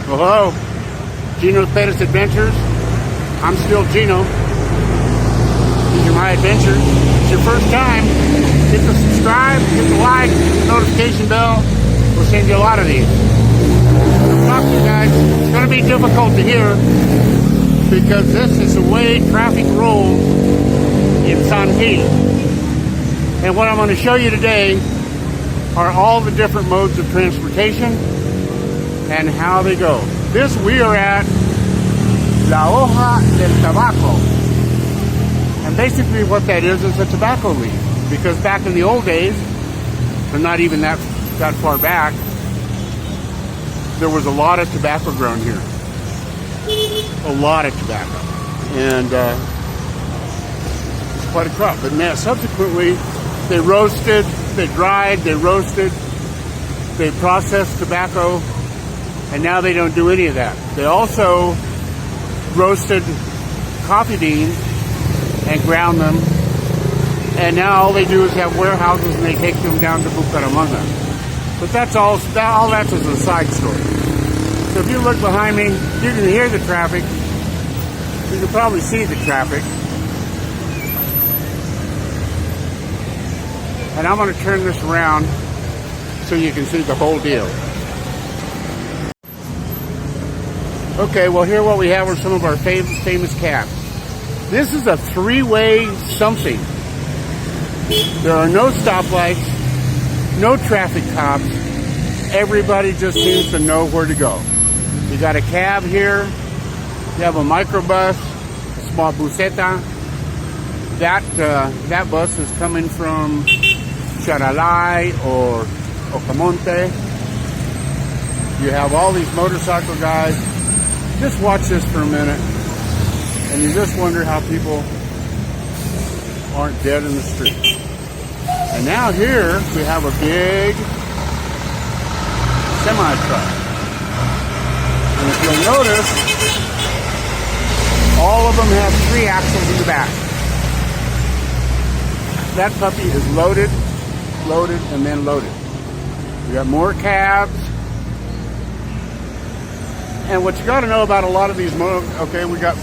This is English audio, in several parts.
Well, hello, Geno's Adventures. I'm still Geno. These are my adventures. If it's your first time, hit the subscribe, hit the like, hit the notification bell. We'll send you a lot of these. I'll talk to you guys. It's going to be difficult to hear because this is the way traffic rolls in San Gil. And what I'm going to show you today are all the different modes of transportation and how they go. We are at La Hoja del Tabaco. And basically what that is a tobacco leaf. Because back in the old days, and not even that far back, there was a lot of tobacco grown here. A lot of tobacco. And it's quite a crop. But now subsequently, they roasted, they dried, they roasted, they processed tobacco, and now they don't do any of that. They also roasted coffee beans and ground them, and now all they do is have warehouses and they take them down to Bucaramanga. But that's all that's a side story. So if you look behind me, you can hear the traffic. You can probably see the traffic. And I'm going to turn this around so you can see the whole deal. Okay, well here what we have are some of our famous cabs. This is a three-way something. There are no stoplights, no traffic cops. Everybody just seems to know where to go. You got a cab here. You have a microbus, a small buseta. That bus is coming from Charalay or Ocamonte. You have all these motorcycle guys. Just watch this for a minute, and you just wonder how people aren't dead in the street. And now here we have a big semi-truck. And if you'll notice, all of them have 3 axles in the back. That puppy is loaded, and then loaded. We got more cabs. And what you got to know about a lot of these okay, we got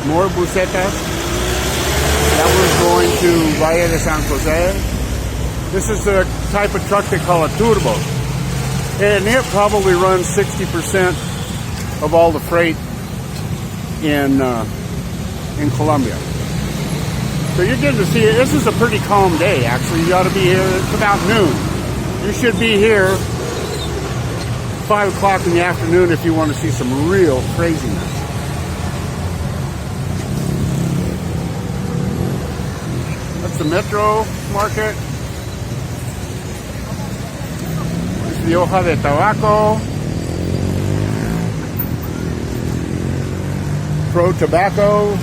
more busetas. That one's going to Valle de San José. This is the type of truck they call a turbo. And it probably runs 60% of all the freight in Colombia. So you're getting to see it. This is a pretty calm day, actually. You ought to be here. It's about noon. You should be here 5 o'clock in the afternoon if you want to see some real craziness. That's the Metro Market. It's the Hoja de Tabaco. Pro Tobacco.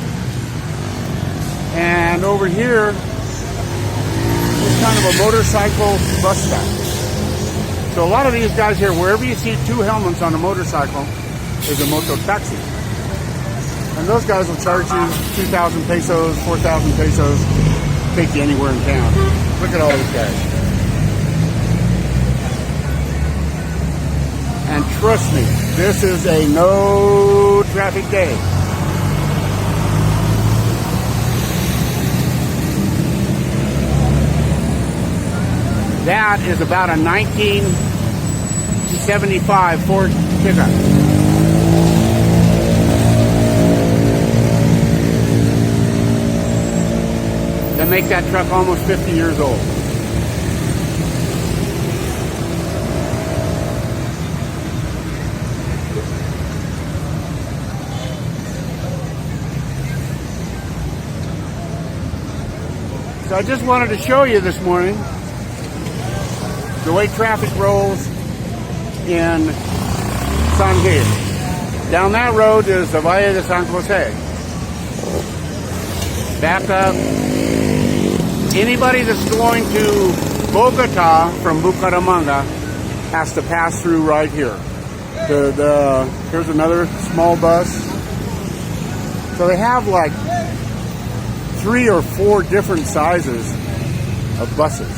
And over here is kind of a motorcycle bus stop. So a lot of these guys here, wherever you see 2 helmets on a motorcycle, is a moto taxi. And those guys will charge you 2,000 pesos, 4,000 pesos, take you anywhere in town. Look at all these guys. And trust me, this is a no traffic day. That is about a 1975 Ford pickup. That make that truck almost 50 years old. So I just wanted to show you this morning the way traffic rolls in San Gil. Down that road is the Valle de San Jose. Back up. Anybody that's going to Bogota from Bucaramanga has to pass through right here. Here's another small bus. So they have like 3 or 4 different sizes of buses.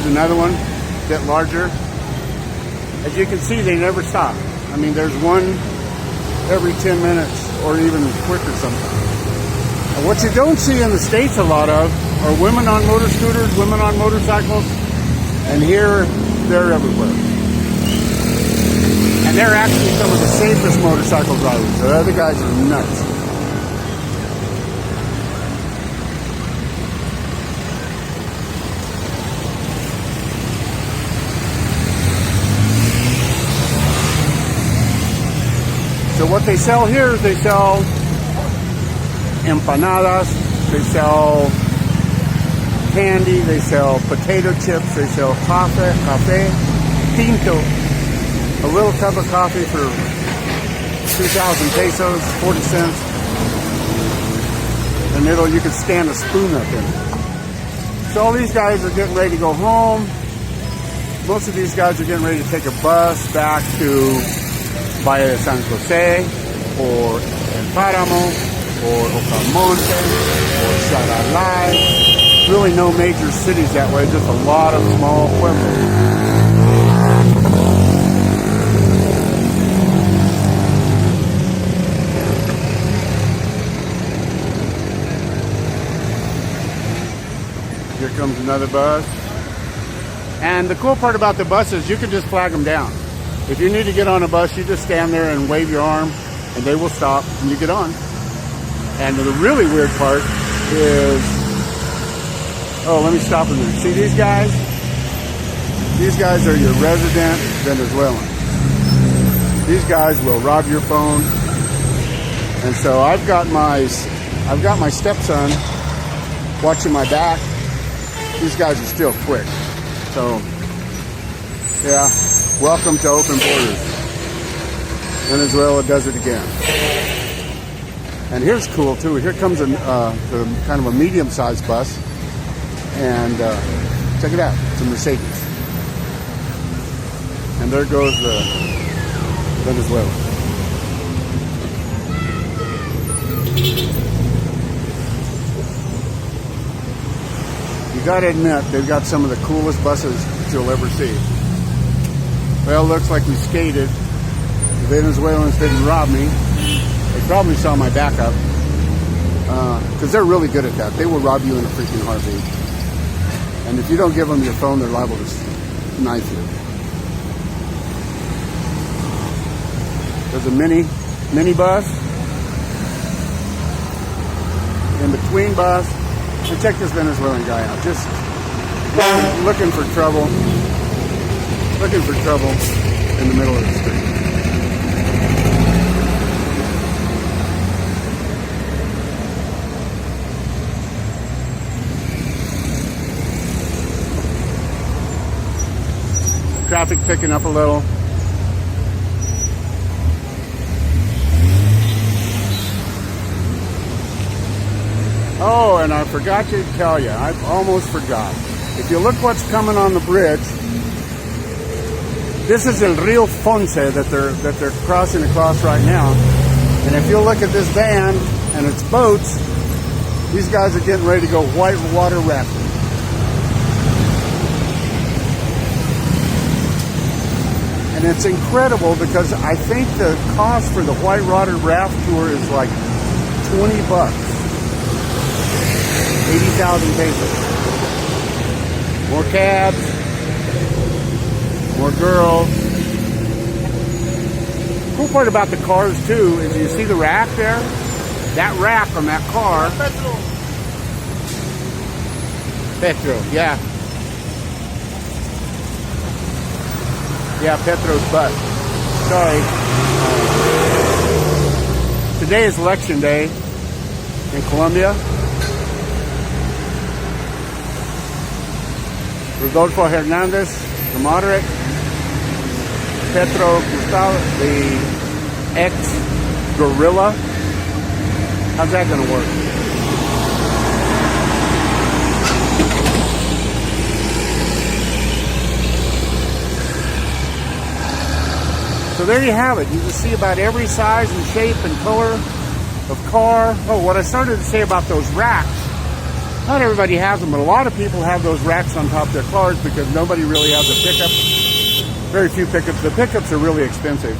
Here's another one, a bit larger. As you can see, they never stop. I mean, there's one every 10 minutes or even quicker sometimes. And what you don't see in the States a lot of are women on motor scooters, women on motorcycles, and here they're everywhere. And they're actually some of the safest motorcycle drivers. The other guys are nuts. So what they sell here is they sell empanadas, they sell candy, they sell potato chips, they sell café, tinto, a little cup of coffee for 2,000 pesos, 40 cents, and you can stand a spoon up in it. So all these guys are getting ready to go home. Most of these guys are getting ready to take a bus back to Valle San José, or El Páramo, or Ocamonte, or Charalay. Really no major cities that way, just a lot of small pueblos. Here comes another bus. And the cool part about the bus is you can just flag them down. If you need to get on a bus, you just stand there and wave your arm, and they will stop, and you get on. And the really weird part is, oh, let me stop a minute. See these guys? These guys are your resident Venezuelans. These guys will rob your phone. And so I've got my stepson watching my back. These guys are still quick. So, yeah. Welcome to open borders. Venezuela does it again. And here's cool too. Here comes a kind of a medium-sized bus, and check it out. It's a Mercedes, and there goes Venezuela. You got to admit, they've got some of the coolest buses that you'll ever see. Well, looks like we skated. The Venezuelans didn't rob me. They probably saw my backup. Because they're really good at that. They will rob you in a freaking heartbeat. And if you don't give them your phone, they're liable to knife you. There's a mini bus. In between bus. And check this Venezuelan guy out. Just looking for trouble. Looking for trouble in the middle of the street. Traffic picking up a little. Oh, and I forgot to tell you. I almost forgot. If you look what's coming on the bridge, this is El Rio Fonce that they're crossing across right now. And if you look at this van and its boats, these guys are getting ready to go white water rafting. And it's incredible because I think the cost for the white water raft tour is like $20. 80,000 pesos. More cabs. More girls. The cool part about the cars too is you see the rack there? That rack on that car. Petro, yeah. Yeah, Petro's bus. Sorry. Today is election day in Colombia. Rodolfo Hernandez, the moderate. Petro Gustavo, the ex-guerrilla. How's that going to work? So there you have it. You can see about every size and shape and color of car. Oh, what I started to say about those racks Not everybody has them, but a lot of people have those racks on top of their cars because nobody really has a pickup. Very few pickups. The pickups are really expensive.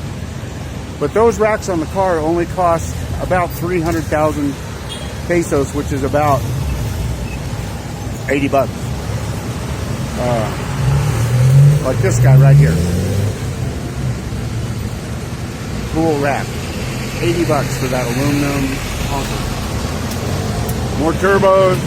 But those racks on the car only cost about 300,000 pesos, which is about 80 bucks. Like this guy right here. Cool rack. 80 bucks for that aluminum honker. More turbos.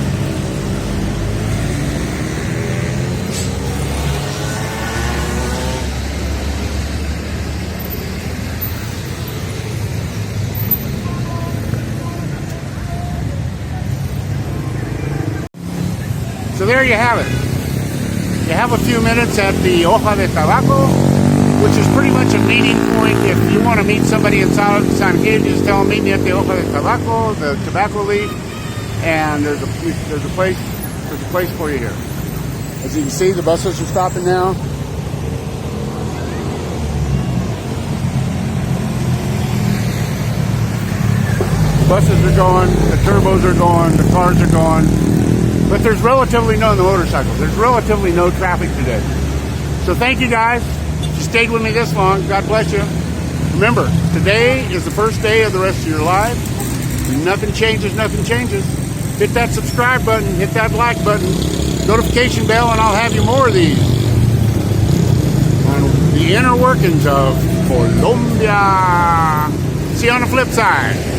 So there you have it. You have a few minutes at the Hoja de Tabaco, which is pretty much a meeting point. If you want to meet somebody in San Gil, just tell them meet me at the Hoja de Tabaco, the Tabaco Leaf, and there's a place for you here. As you can see, the buses are stopping now. The buses are going, the turbos are going, the cars are going. But there's relatively no motorcycles. There's relatively no traffic today. So thank you guys. If you stayed with me this long, God bless you. Remember, today is the first day of the rest of your life. Nothing changes, nothing changes. Hit that subscribe button, hit that like button, notification bell, and I'll have you more of these. On the inner workings of Colombia. See you on the flip side.